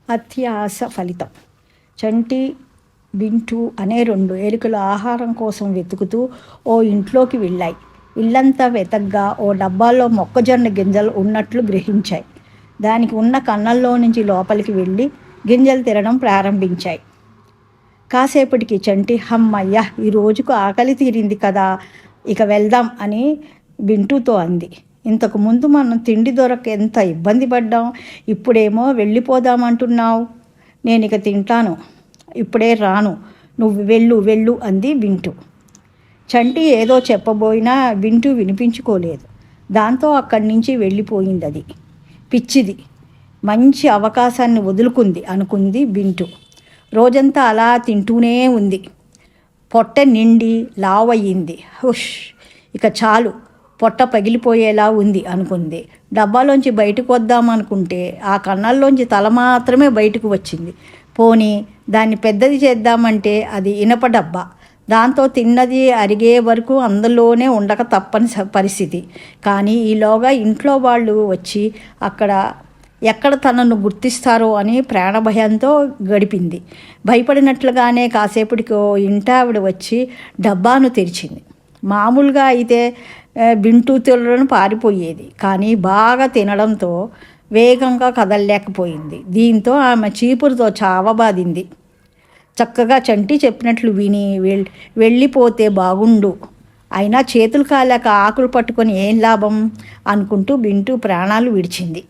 అత్యాశ ఫలితం. చంటి, బింటు అనే 2 ఎలుకలు ఆహారం కోసం వెతుకుతూ ఓ ఇంట్లోకి వెళ్ళాయి. ఇల్లంతా వెతగ్గా ఓ డబ్బాలో మొక్కజొన్న గింజలు ఉన్నట్లు గ్రహించాయి. దానికి ఉన్న కన్నంలో నుంచి లోపలికి వెళ్ళి గింజలు తినడం ప్రారంభించాయి. కాసేపటికి చంటి, హమ్మయ్య, ఈ రోజుకు ఆకలి తీరింది కదా, ఇక వెళ్దాం అని బింటుతో అంది. ఇంతకు ముందు మనం తిండి దొరక ఎంత ఇబ్బంది పడ్డాం, ఇప్పుడేమో వెళ్ళిపోదామంటున్నావు. నేను ఇక తింటాను, ఇప్పుడే రాను, నువ్వు వెళ్ళు అంది బింటు. చంటి ఏదో చెప్పబోయినా బింటు వినిపించుకోలేదు. దాంతో అక్కడి నుంచి వెళ్ళిపోయింది. అది పిచ్చిది, మంచి అవకాశాన్ని వదులుకుంది అనుకుంది బింటు. రోజంతా అలా తింటూనే ఉంది. పొట్ట నిండి లావయ్యింది. హుష్, ఇక చాలు, పొట్ట పగిలిపోయేలా ఉంది అనుకుంది. డబ్బాలోంచి బయటకు వద్దామనుకుంటే ఆ కన్నాల్లోంచి తల మాత్రమే బయటకు వచ్చింది. పోనీ దాన్ని పెద్దది చేద్దామంటే అది ఇనప డబ్బా. దాంతో తిన్నది అరిగే వరకు అందులోనే ఉండక తప్పని పరిస్థితి. కానీ ఈలోగా ఇంట్లో వాళ్ళు వచ్చి ఎక్కడ తనను గుర్తిస్తారో అని ప్రాణభయంతో గడిపింది. భయపడినట్లుగానే కాసేపటికి ఇంటావిడ వచ్చి డబ్బాను తెరిచింది. మామూలుగా అయితే బింటు తినడం పారిపోయేది, కానీ బాగా తినడంతో వేగంగా కదలలేకపోయింది. దీంతో ఆమె చీపురుతో చావబాదింది. చక్కగా చంటి చెప్పినట్లు విని వెళ్ళిపోతే బాగుండు, అయినా చేతులు కాలేక ఆకులు పట్టుకొని ఏం లాభం అనుకుంటూ బింటు ప్రాణాలు విడిచింది.